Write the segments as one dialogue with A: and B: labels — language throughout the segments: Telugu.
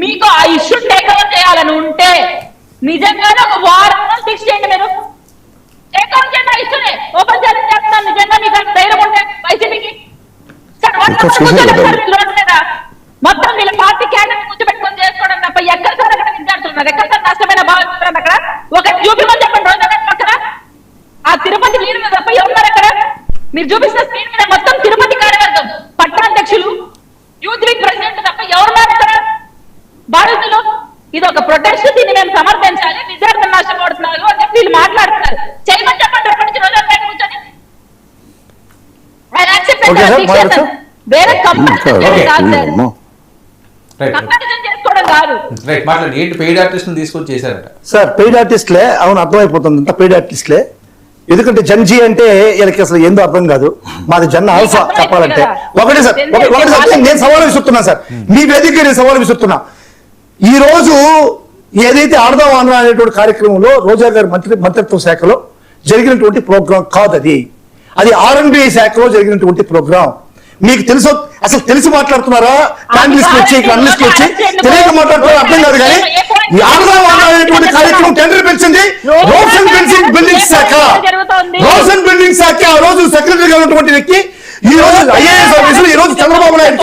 A: మీకు ఆ ఇష్యూ టేకౌట్ చేయాలని ఉంటే నిజంగానే ఒక వారం ఫిక్స్ చేయండి. మీరు టేకౌట్ చేయండి, ఆ ఇష్యూని ఓపెన్ ఛాలెంజ్ చేస్తున్నాను. నిజంగా మీకు ధైర్యం ఉంటే వైసీపీకి మొత్తం వీళ్ళ పార్టీ క్యాడర్ కూర్చోబెట్టుకొని చేసుకోవడం తప్ప ఎక్కడ సార్ అక్కడ విద్యార్థులున్నారు, ఎక్కడ సార్ నష్టమైన భావిస్తున్నారు అక్కడ ఒక చూపిమని చెప్పండి. రోజు పక్కన ఆ తిరుపతి లీడ్ మీద తప్ప ఎవరున్నారు అక్కడ? మీరు చూపిస్తున్న స్క్రీన్ మీద మొత్తం తిరుపతి కార్యవర్గం, పట్టణాధ్యక్షులు, యూత్ వింగ్ ప్రెసిడెంట్ తప్ప ఎవరున్నారు అక్కడ బాధితులు? ఇది ఒక ప్రొటెస్ట్, దీన్ని మేము సమర్థించాలి. విద్యార్థులు నష్టపడుతున్నారు అని చెప్పి వీళ్ళు మాట్లాడుతున్నారు. చేయమని చెప్పండి. రేపటి నుంచి రోజు బయట కూర్చొని వేరే కంపారిజన్ చేసుకోవడం కాదు.
B: పెయిడ్ ఆర్టిస్ట్ తీసుకొని చేశారట
C: సార్. పెయిడ్ ఆర్టిస్ట్లే, అవును అర్థమైపోతుంది, అంత పెయిడ్ ఆర్టిస్ట్లే. ఎందుకంటే జన్జీ అంటే వీళ్ళకి అసలు ఏందో అర్థం కాదు. మాది జన్న ఆల్ఫా చెప్పాలంటే. ఒకటే సార్, ఒకటి సార్, నేను సవాలు విసురుతున్నా సార్, మీ వేదిక నేను సవాలు విసురుతున్నా. ఈ రోజు ఏదైతే ఆడదాం ఆంధ్ర అనేటువంటి కార్యక్రమంలో రోజా గారి మంత్రిత్వ శాఖలో జరిగినటువంటి ప్రోగ్రాం కాదు అది. అది R&B శాఖలో జరిగినటువంటి ప్రోగ్రాం. మీకు తెలుసు, అసలు తెలిసి మాట్లాడుతున్నారా? కాంగ్రెస్ వచ్చి అనలిస్ట్ వచ్చి తెలియక మాట్లాడుతున్నారా అర్థం కాదు. కానీ ఈ ఆడదాం ఆంధ్ర అనేటువంటి కార్యక్రమం టెండర్ పిలిచింది రోడ్స్ అండ్ బిల్డింగ్ శాఖ. రోడ్స్ అండ్ బిల్డింగ్ శాఖ ఆ రోజు సెక్రటరీగా ఉన్నటువంటి వ్యక్తి ఈ రోజు IAS ఆఫీసులు, ఈ రోజు చంద్రబాబు నాయుడు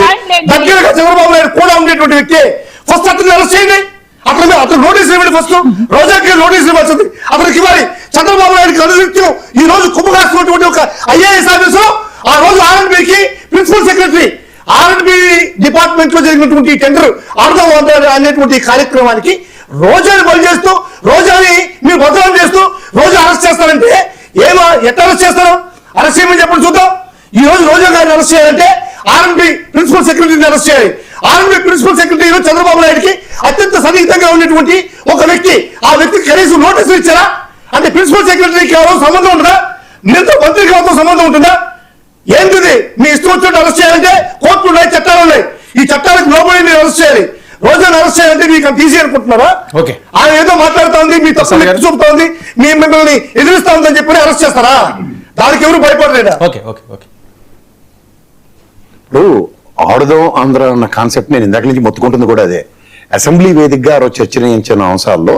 C: దగ్గరగా చంద్రబాబు నాయుడు కూడా ఉండేటువంటి వ్యక్తి. ఫస్ట్ అతను అరెస్ట్ చేయండి, అతను నోటీసులు ఇవ్వండి. ఫస్ట్ రోజాకి నోటీసులు ఇవ్వాల్సింది అతనికి ఇవ్వాలి. చంద్రబాబు నాయుడుకి అనునిత్యం ఈ రోజు కుమ్మగాస్తున్నటువంటి ఒక IAS ఆఫీసులో ఆ రోజు R&Bకి ప్రిన్సిపల్ సెక్రటరీ, R&B డిపార్ట్మెంట్ లో జరిగినటువంటి టెండర్ ఆడదాం అనేటువంటి కార్యక్రమానికి రోజాని బలి చేస్తూ, రోజాని మీరు బదనాం చేస్తూ రోజా అరెస్ట్ చేస్తారంటే ఎట్లా అరెస్ట్ చేస్తారు? అరెస్ట్ చేయమని చెప్పండి చూద్దాం. ఈ రోజు రోజా గారిని అరెస్ట్ చేయాలంటే R&B ప్రిన్సిపల్ సెక్రటరీని అరెస్ట్ చేయాలి. R&B ప్రిన్సిపల్ సెక్రటరీ చంద్రబాబు నాయుడుకి అత్యంత సన్నిహితంగా ఉన్నటువంటి ఒక వ్యక్తి. ఆ వ్యక్తికి కనీసం నోటీసులు ఇచ్చారా? అంటే ప్రిన్సిపల్ సెక్రటరీకి ఎవరో సంబంధం ఉంటుందా? మీతో మంత్రికి ఎవరితో సంబంధం ఉంటుందా? ఏంటిది? మీ ఇష్టం వచ్చినట్టు అరెస్ట్ చేయాలంటే కోర్టులు ఉన్నాయి, చట్టాలు ఉన్నాయి. ఈ చట్టాలకు లోబడి మీరు అరెస్ట్ చేయాలి. రోజున అరెస్ట్ చేయాలంటే మీకు అంత ఈజీ అనుకుంటున్నారా? ఆయన ఏదో మాట్లాడుతూ ఉంది, మీ తప్పులు ఎత్తి చూపుతా ఉంది, మిమ్మల్ని ఎదిరిస్తా ఉందని చెప్పి అరెస్ట్ చేస్తారా? దానికి ఎవరు భయపడలేదా?
D: ఇప్పుడు ఆడదాం ఆంధ్ర అన్న కాన్సెప్ట్ నేను ఇందాక నుంచి మొత్తుకుంటుంది కూడా అదే. అసెంబ్లీ వేదికగా ఆ రోజు చర్చనీయించిన అంశాల్లో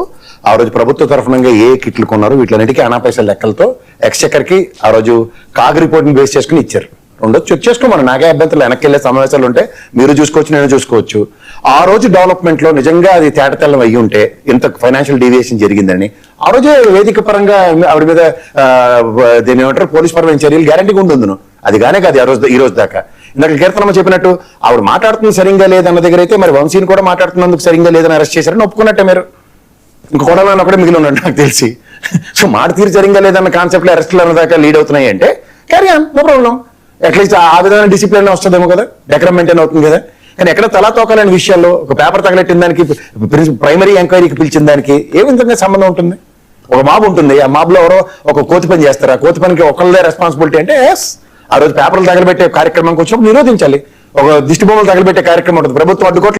D: ఆ రోజు ప్రభుత్వ తరఫున ఏ కిట్లు కొన్నారు వీటిలన్నిటికీ అనా పైసల లెక్కలతో ఎక్స్చెక్కర్కి ఆ రోజు కాగ్ రిపోర్ట్ని బేస్ చేసుకుని ఇచ్చారు. రెండో చెక్ చేసుకోమని నాకే అభ్యంతరాలు, వెనక్కి వెళ్ళే సమావేశాలు ఉంటే మీరు చూసుకోవచ్చు, నేను చూసుకోవచ్చు. ఆ రోజు డెవలప్మెంట్ లో నిజంగా అది తేటతెల్లం అయ్యి ఉంటే ఇంత ఫైనాన్షియల్ డీవియేషన్ జరిగిందని ఆ రోజే వేదిక పరంగా ఆవిడ మీద దీని ఏమంటారు పోలీస్ పరమైన చర్యలు గ్యారంటీగా ఉండును. అది గానే కాదు ఆ రోజు ఈ రోజు దాకా. ఇందాక కీర్తనమ్మ చెప్పినట్టు ఆవిడ మాట్లాడుతుంది సరిగ్గా లేదన్న దగ్గర అయితే మరి వంశీని కూడా మాట్లాడుతున్నందుకు సరిగ్గా లేదని అరెస్ట్ చేశారని ఒప్పుకున్నట్టే. మీరు ఇంక కొడాలని ఒకటే మిగిలి ఉన్నాడు నాకు తెలిసి. సో మాట తీరు సరిగ్గా లేదన్న కాన్సెప్ట్ లో అరెస్టులు అన్న దాకా లీడ్ అవుతున్నాయి అంటే carry on, no problem. At least ఆ విధమైన డిసిప్లిన్ వస్తుందేమో కదా, డెకరం మెయింటైన్ అవుతుంది కదా. కానీ ఎక్కడ తలా తోకాలని విషయాల్లో ఒక పేపర్ తగలెట్టిన దానికి ప్రైమరీ ఎంక్వైరీకి పిలిచిన దానికి ఏ విధంగా సంబంధం ఉంటుంది? ఒక మాబ్ ఉంటుంది, ఆ మాబ్ లో ఎవరో ఒక కోతి పని చేస్తారు, ఆ కోతి పనికి ఒకళ్ళదే రెస్పాన్సిబిలిటీ అంటే ఆ రోజు పేపర్లు తగలబెట్టే కార్యక్రమం కొంచెం నిరోధించాలి. ఒక దిష్టి బొమ్మలు తగలబెట్టే కార్యక్రమం ఉంటుంది, ప్రభుత్వం అడ్డుకోవట్లేదు.